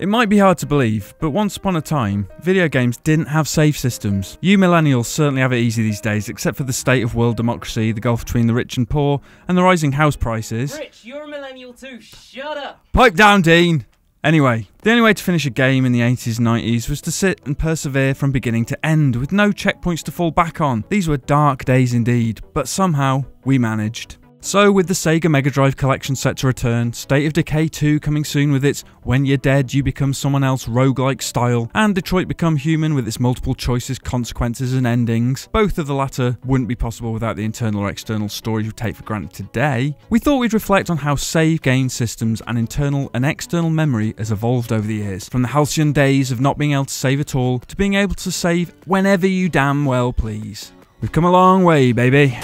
It might be hard to believe, but once upon a time, video games didn't have save systems. You millennials certainly have it easy these days, except for the state of world democracy, the gulf between the rich and poor, and the rising house prices. Rich, you're a millennial too, shut up! Pipe down, Dean! Anyway, the only way to finish a game in the 80s and 90s was to sit and persevere from beginning to end, with no checkpoints to fall back on. These were dark days indeed, but somehow we managed. So with the Sega Mega Drive collection set to return, State of Decay 2 coming soon with its when you're dead you become someone else roguelike style, and Detroit Become Human with its multiple choices, consequences and endings, both of the latter wouldn't be possible without the internal or external storage we take for granted today, we thought we'd reflect on how save game systems and internal and external memory has evolved over the years, from the halcyon days of not being able to save at all, to being able to save whenever you damn well please. We've come a long way, baby.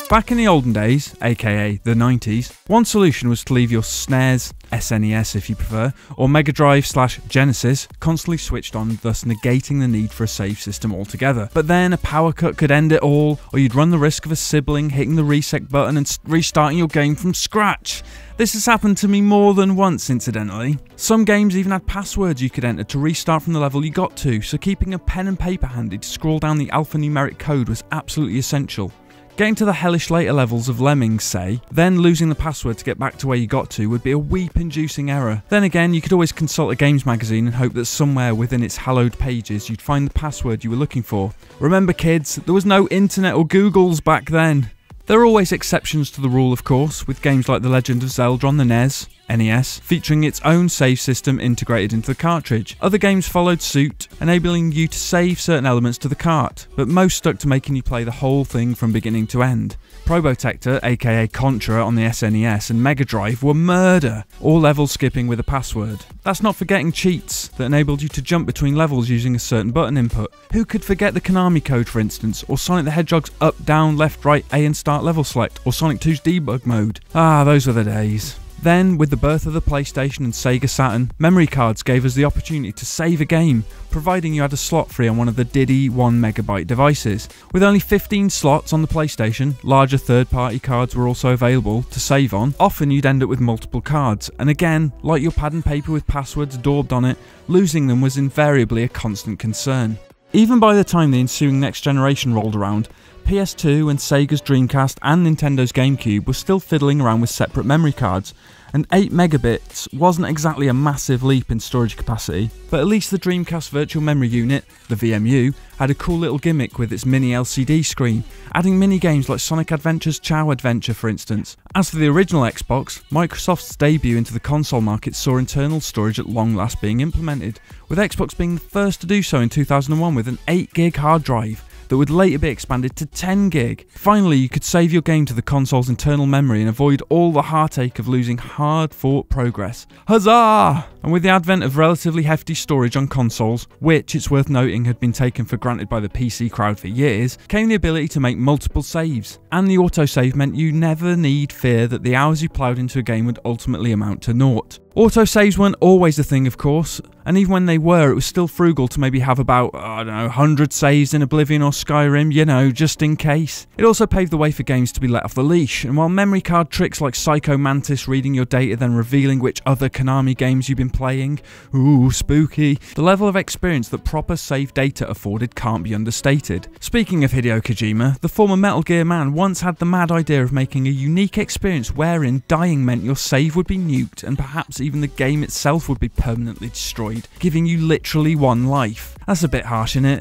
Back in the olden days, aka the 90s, one solution was to leave your SNES, SNES if you prefer, or Mega Drive/Genesis constantly switched on, thus negating the need for a save system altogether. But then a power cut could end it all, or you'd run the risk of a sibling hitting the reset button and restarting your game from scratch. This has happened to me more than once, incidentally. Some games even had passwords you could enter to restart from the level you got to, so keeping a pen and paper handy to scroll down the alphanumeric code was absolutely essential. Getting to the hellish later levels of Lemmings, say, then losing the password to get back to where you got to would be a weep-inducing error. Then again, you could always consult a games magazine and hope that somewhere within its hallowed pages you'd find the password you were looking for. Remember kids, there was no internet or Googles back then. There are always exceptions to the rule, of course, with games like The Legend of Zelda on the NES, featuring its own save system integrated into the cartridge. Other games followed suit, enabling you to save certain elements to the cart, but most stuck to making you play the whole thing from beginning to end. Probotector, aka Contra on the SNES and Mega Drive were murder, all level skipping with a password. That's not forgetting cheats that enabled you to jump between levels using a certain button input. Who could forget the Konami code, for instance, or Sonic the Hedgehog's up, down, left, right, A and start level select, or Sonic 2's debug mode. Ah, those were the days. Then, with the birth of the PlayStation and Sega Saturn, memory cards gave us the opportunity to save a game, providing you had a slot free on one of the Diddy 1MB devices. With only 15 slots on the PlayStation, larger third-party cards were also available to save on. Often you'd end up with multiple cards, and again, like your pad and paper with passwords daubed on it, losing them was invariably a constant concern. Even by the time the ensuing next generation rolled around, PS2 and Sega's Dreamcast and Nintendo's GameCube were still fiddling around with separate memory cards, and 8 megabits wasn't exactly a massive leap in storage capacity, but at least the Dreamcast Virtual Memory Unit, the VMU, had a cool little gimmick with its mini LCD screen, adding mini games like Sonic Adventure's Chow Adventure for instance. As for the original Xbox, Microsoft's debut into the console market saw internal storage at long last being implemented, with Xbox being the first to do so in 2001 with an 8GB hard drive that would later be expanded to 10GB. Finally, you could save your game to the console's internal memory and avoid all the heartache of losing hard-fought progress. Huzzah! And with the advent of relatively hefty storage on consoles, which, it's worth noting, had been taken for granted by the PC crowd for years, came the ability to make multiple saves. And the autosave meant you never need fear that the hours you ploughed into a game would ultimately amount to naught. Autosaves weren't always a thing, of course, and even when they were, it was still frugal to maybe have about, 100 saves in Oblivion or Skyrim, you know, just in case. It also paved the way for games to be let off the leash, and while memory card tricks like Psycho Mantis reading your data then revealing which other Konami games you've been playing, ooh, spooky, the level of experience that proper save data afforded can't be understated. Speaking of Hideo Kojima, the former Metal Gear man once had the mad idea of making a unique experience wherein dying meant your save would be nuked and perhaps even the game itself would be permanently destroyed, giving you literally one life. That's a bit harsh, innit,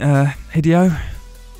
Hideo?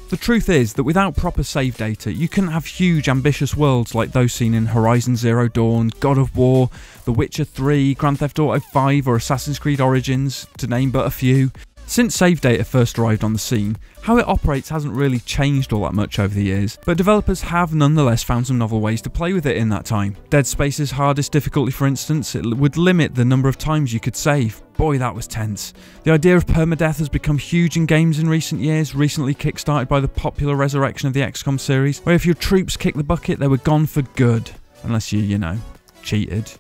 The truth is that without proper save data, you couldn't have huge ambitious worlds like those seen in Horizon Zero Dawn, God of War, The Witcher 3, Grand Theft Auto 5 or Assassin's Creed Origins, to name but a few. Since save data first arrived on the scene, how it operates hasn't really changed all that much over the years, but developers have nonetheless found some novel ways to play with it in that time. Dead Space's hardest difficulty, for instance, it would limit the number of times you could save. Boy, that was tense. The idea of permadeath has become huge in games in recent years, recently kickstarted by the popular resurrection of the XCOM series, where if your troops kicked the bucket, they were gone for good. Unless you know, cheated.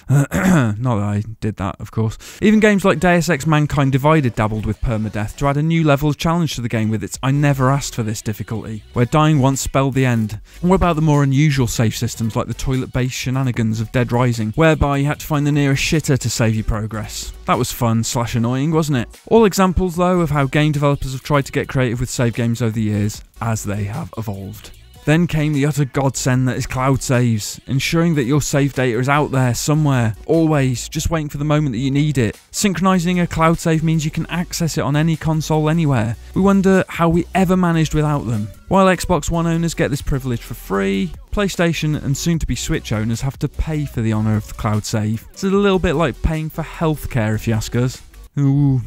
Not that I did that, of course. Even games like Deus Ex Mankind Divided dabbled with permadeath to add a new level of challenge to the game with its I never asked for this difficulty, where dying once spelled the end. And what about the more unusual save systems like the toilet-based shenanigans of Dead Rising, whereby you had to find the nearest shitter to save your progress? That was fun / annoying, wasn't it? All examples, though, of how game developers have tried to get creative with save games over the years, as they have evolved. Then came the utter godsend that is cloud saves, ensuring that your save data is out there somewhere, always, just waiting for the moment that you need it. Synchronizing a cloud save means you can access it on any console anywhere. We wonder how we ever managed without them. While Xbox One owners get this privilege for free, PlayStation and soon-to-be Switch owners have to pay for the honour of the cloud save. It's a little bit like paying for healthcare if you ask us. Ooh,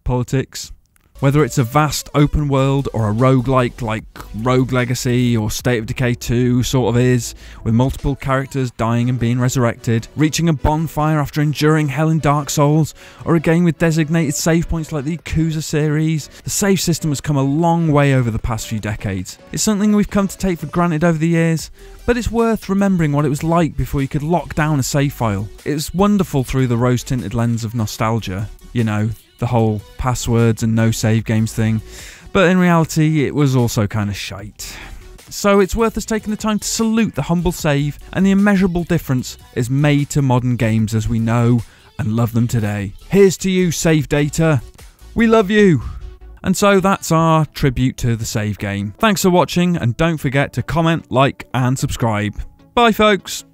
politics. Whether it's a vast open world or a roguelike like Rogue Legacy or State of Decay 2 sort of is, with multiple characters dying and being resurrected, reaching a bonfire after enduring hell in Dark Souls, or a game with designated save points like the Yakuza series, the save system has come a long way over the past few decades. It's something we've come to take for granted over the years, but it's worth remembering what it was like before you could lock down a save file. It was wonderful through the rose-tinted lens of nostalgia, you know, the whole passwords and no save games thing, but in reality it was also kind of shite. So it's worth us taking the time to salute the humble save and the immeasurable difference it's made to modern games as we know and love them today. Here's to you, save data. We love you. And so that's our tribute to the save game. Thanks for watching, and don't forget to comment, like and subscribe. Bye folks.